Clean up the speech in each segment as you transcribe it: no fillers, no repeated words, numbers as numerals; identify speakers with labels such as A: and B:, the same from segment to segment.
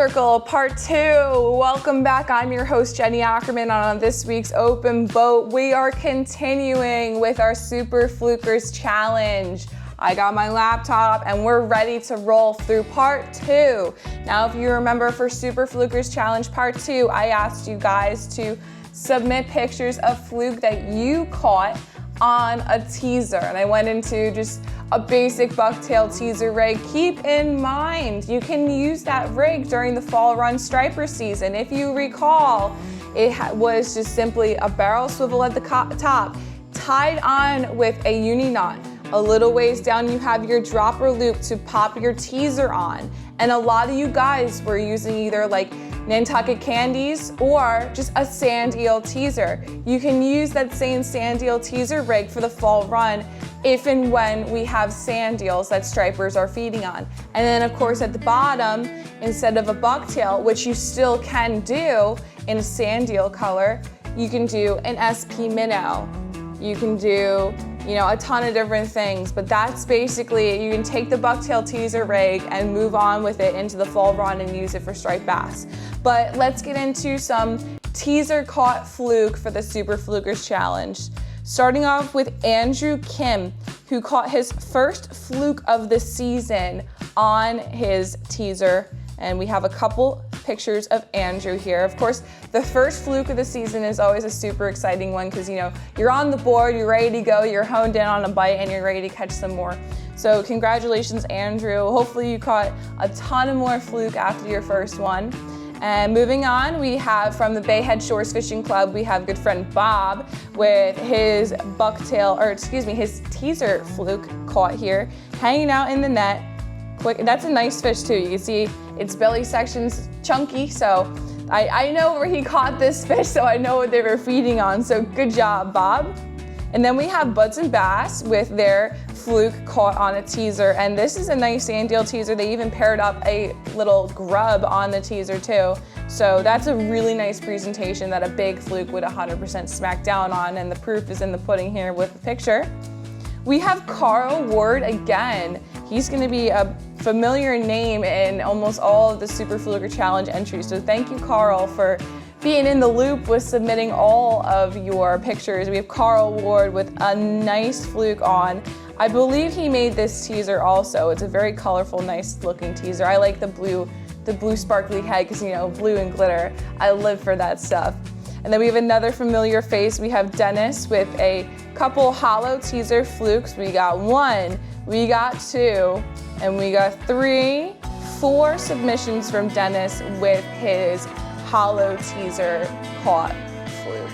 A: Circle Part 2. Welcome back. I'm your host, Jenny Ackerman. On this week's Open Boat, we are continuing with our Super Flukers Challenge. I got my laptop and we're ready to roll through Part 2. Now, if you remember for Super Flukers Challenge Part 2, I asked you guys to submit pictures of fluke that you caught on a teaser. And I went into just a basic bucktail teaser rig. Keep in mind, you can use that rig during the fall run striper season. If you recall, it was just simply a barrel swivel at the top, tied on with a uni knot. A little ways down, you have your dropper loop to pop your teaser on. And a lot of you guys were using either like Nantucket Candies or just a sand eel teaser. You can use that same sand eel teaser rig for the fall run if and when we have sand eels that stripers are feeding on. And then of course at the bottom, instead of a bucktail, which you still can do in a sand eel color, you can do an SP minnow. You can do, a ton of different things, but that's basically, you can take the bucktail teaser rig and move on with it into the fall run and use it for striped bass. But let's get into some teaser caught fluke for the Super Flukers Challenge. Starting off with Andrew Kim, who caught his first fluke of the season on his teaser. And we have a couple pictures of Andrew here. Of course, the first fluke of the season is always a super exciting one because you're on the board, you're ready to go, you're honed in on a bite and you're ready to catch some more. So congratulations, Andrew. Hopefully you caught a ton of more fluke after your first one. And moving on, we have from the Bayhead Shores Fishing Club, we have good friend Bob with his his teaser fluke caught here, hanging out in the net. That's a nice fish too. You can see its belly section's chunky, so I know where he caught this fish, so I know what they were feeding on, so good job, Bob. And then we have Buds and Bass with their fluke caught on a teaser, and this is a nice sand eel teaser. They even paired up a little grub on the teaser too. So that's a really nice presentation that a big fluke would 100% smack down on, and the proof is in the pudding here with the picture. We have Carl Ward again. He's gonna be a familiar name in almost all of the Super Fluker Challenge entries. So thank you, Carl, for being in the loop with submitting all of your pictures. We have Carl Ward with a nice fluke on. I believe he made this teaser also. It's a very colorful, nice looking teaser. I like the blue sparkly head because blue and glitter. I live for that stuff. And then we have another familiar face. We have Dennis with a couple hollow teaser flukes. We got 1, we got 2, and we got 3, 4 submissions from Dennis with his hollow teaser caught fluke.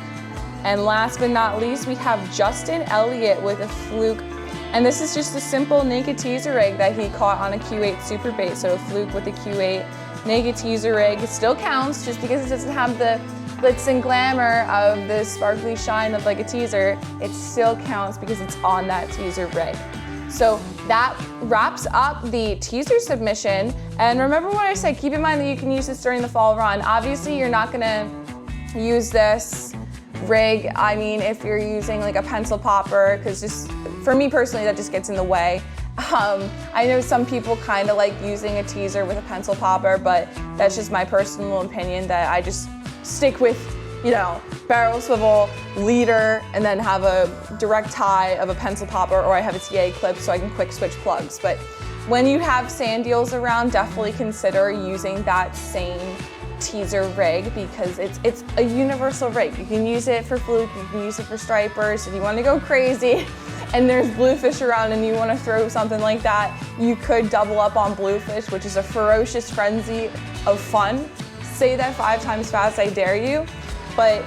A: And last but not least, we have Justin Elliott with a fluke. And this is just a simple naked teaser rig that he caught on a Q8 super bait. So a fluke with a Q8 naked teaser rig. It still counts just because it doesn't have the glitz and glamour of the sparkly shine of like a teaser. It still counts because it's on that teaser rig. So that wraps up the teaser submission. And remember what I said, keep in mind that you can use this during the fall run. Obviously, you're not gonna use this rig, if you're using like a pencil popper, because just for me personally, that just gets in the way. I know some people kind of like using a teaser with a pencil popper, but that's just my personal opinion that I just stick with, barrel swivel, leader, and then have a direct tie of a pencil popper, or I have a TA clip so I can quick switch plugs. But when you have sand eels around, definitely consider using that same teaser rig because it's a universal rig. You can use it for fluke, you can use it for stripers. If you want to go crazy and there's bluefish around and you want to throw something like that, you could double up on bluefish, which is a ferocious frenzy of fun. Say that 5 times fast, I dare you. But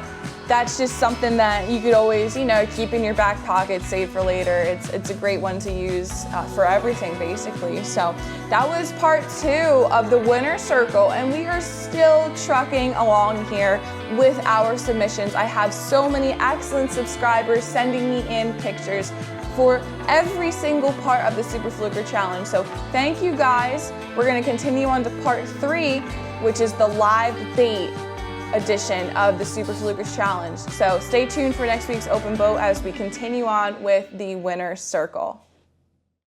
A: that's just something that you could always, keep in your back pocket, save for later. It's a great one to use for everything, basically. So that was part 2 of the Winner Circle, and we are still trucking along here with our submissions. I have so many excellent subscribers sending me in pictures for every single part of the Super Fluker Challenge. So thank you guys. We're gonna continue on to part 3, which is the live bait edition of the Super Flukers Challenge. So stay tuned for next week's Open Boat as we continue on with the Winner Circle.